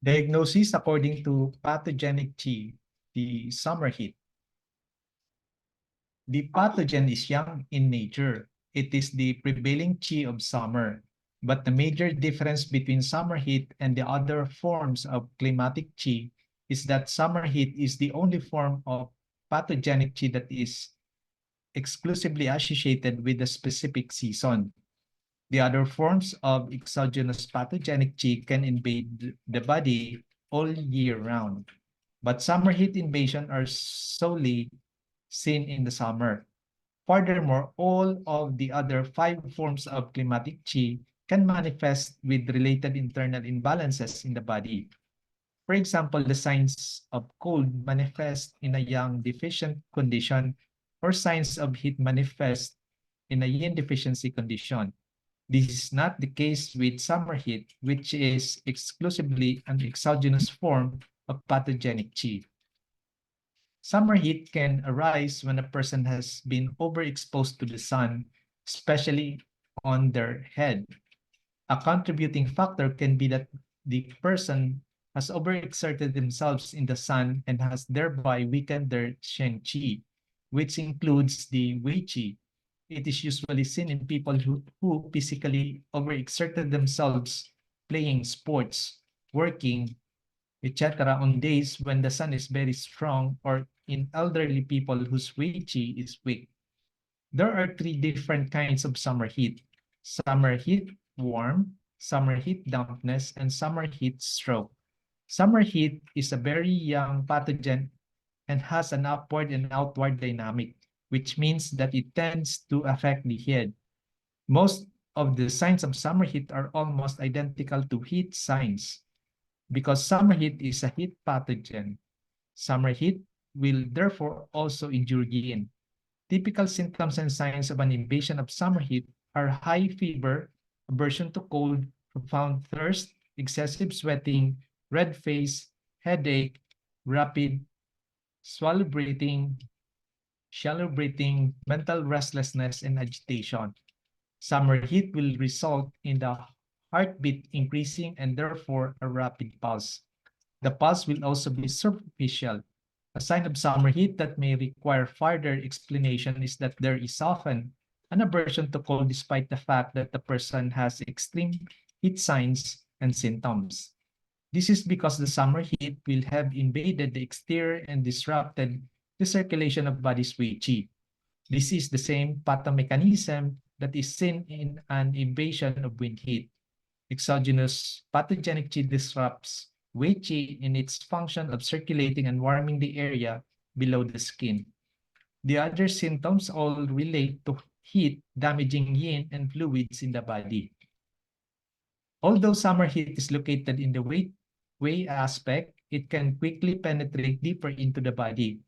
Diagnosis according to pathogenic Qi, the summer heat. The pathogen is young in nature. It is the prevailing Qi of summer. But the major difference between summer heat and the other forms of climatic Qi is that summer heat is the only form of pathogenic Qi that is exclusively associated with a specific season. The other forms of exogenous pathogenic Qi can invade the body all year round, but summer heat invasion are solely seen in the summer. Furthermore, all of the other 5 forms of climatic Qi can manifest with related internal imbalances in the body. For example, the signs of cold manifest in a yang deficient condition, or signs of heat manifest in a yin deficiency condition. This is not the case with summer heat, which is exclusively an exogenous form of pathogenic Qi. Summer heat can arise when a person has been overexposed to the sun, especially on their head. A contributing factor can be that the person has overexerted themselves in the sun and has thereby weakened their Shen Qi, which includes the Wei Qi. It is usually seen in people who physically overexerted themselves playing sports, working, etc. on days when the sun is very strong, or in elderly people whose Wei Qi is weak. There are 3 different kinds of summer heat: summer heat warm, summer heat dampness, and summer heat stroke. Summer heat is a very young pathogen and has an upward and outward dynamic, which means that it tends to affect the head. Most of the signs of summer heat are almost identical to heat signs. Because summer heat is a heat pathogen, summer heat will therefore also injure yin. Typical symptoms and signs of an invasion of summer heat are high fever, aversion to cold, profound thirst, excessive sweating, red face, headache, rapid swallow breathing, shallow breathing, mental restlessness, and agitation. Summer heat will result in the heartbeat increasing and therefore a rapid pulse. The pulse will also be superficial. A sign of summer heat that may require further explanation is that there is often an aversion to cold despite the fact that the person has extreme heat signs and symptoms. This is because the summer heat will have invaded the exterior and disrupted the circulation of body's Wei Qi. This is the same pathomechanism that is seen in an invasion of wind heat. Exogenous pathogenic Qi disrupts Wei Qi in its function of circulating and warming the area below the skin. The other symptoms all relate to heat damaging yin and fluids in the body. Although summer heat is located in the Wei aspect, it can quickly penetrate deeper into the body.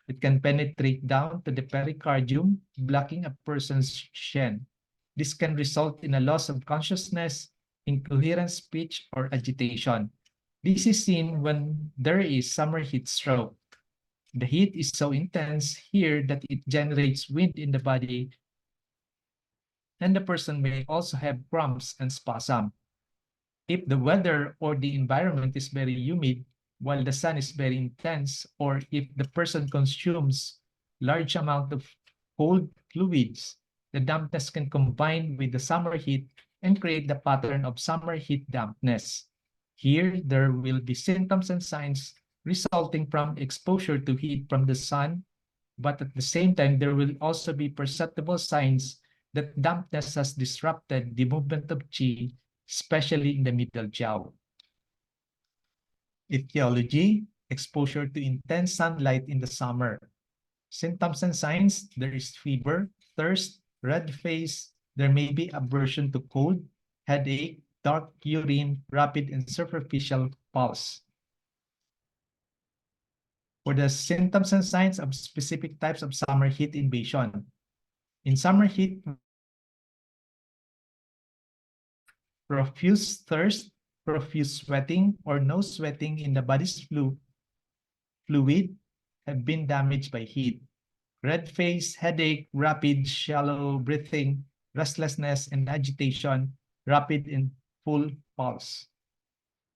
It can penetrate down to the pericardium, blocking a person's shen. This can result in a loss of consciousness, incoherent speech, or agitation. This is seen when there is summer heat stroke. The heat is so intense here that it generates wind in the body, and the person may also have cramps and spasm. If the weather or the environment is very humid, while the sun is very intense, or if the person consumes large amount of cold fluids, the dampness can combine with the summer heat and create the pattern of summer heat dampness. Here, there will be symptoms and signs resulting from exposure to heat from the sun, but at the same time, there will also be perceptible signs that dampness has disrupted the movement of qi, especially in the middle jiao. Etiology: exposure to intense sunlight in the summer. Symptoms and signs: there is fever, thirst, red face, there may be aversion to cold, headache, dark urine, rapid and superficial pulse. For the symptoms and signs of specific types of summer heat invasion. In summer heat, profuse thirst, profuse sweating, or no sweating in the body's fluid have been damaged by heat. Red face, headache, rapid, shallow breathing, restlessness and agitation, rapid and full pulse.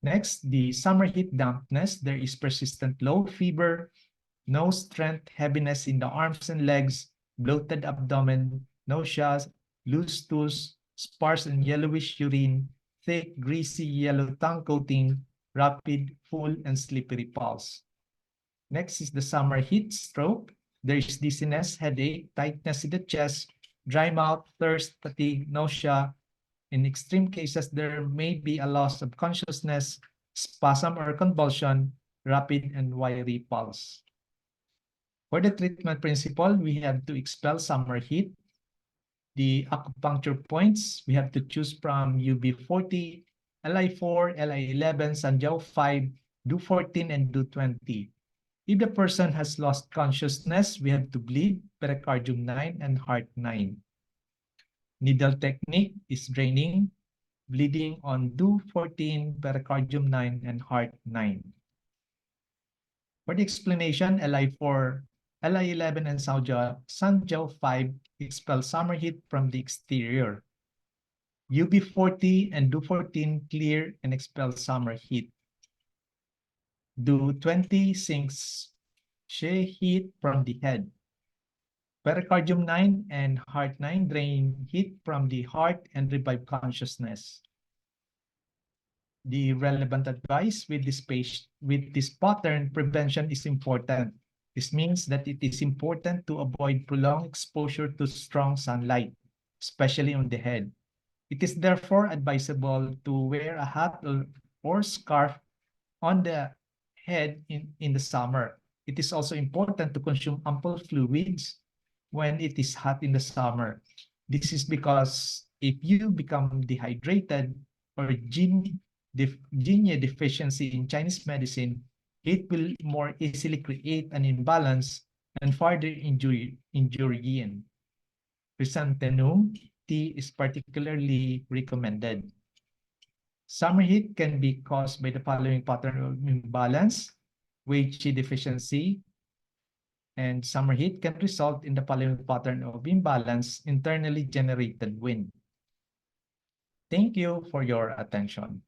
Next, the summer heat dampness. There is persistent low fever, no strength, heaviness in the arms and legs, bloated abdomen, nausea, loose stools, sparse and yellowish urine, thick, greasy yellow tongue coating, rapid, full, and slippery pulse. Next is the summer heat stroke. There is dizziness, headache, tightness in the chest, dry mouth, thirst, fatigue, nausea. In extreme cases, there may be a loss of consciousness, spasm or convulsion, rapid and wiry pulse. For the treatment principle, we have to expel summer heat. The acupuncture points, we have to choose from UB40, Li4, Li11, Sanjiao 5, do 14, and do 20. If the person has lost consciousness, we have to bleed pericardium 9 and heart 9. Needle technique is draining, bleeding on do 14, pericardium 9, and heart 9. For the explanation, Li4, Li11, and Sanjiao 5 expel summer heat from the exterior. UB40 and do14 clear and expel summer heat. Do20 sinks heat from the head. Pericardium 9 and heart 9 drain heat from the heart and revive consciousness. The relevant advice with this pattern, prevention is important. This means that it is important to avoid prolonged exposure to strong sunlight, especially on the head. It is therefore advisable to wear a hat or scarf on the head in the summer. It is also important to consume ample fluids when it is hot in the summer. This is because if you become dehydrated or Jinya deficiency in Chinese medicine, it will more easily create an imbalance and further injure yin. Chrysanthemum tea is particularly recommended. Summer heat can be caused by the following pattern of imbalance, Wei Qi deficiency, and summer heat can result in the following pattern of imbalance, internally generated wind. Thank you for your attention.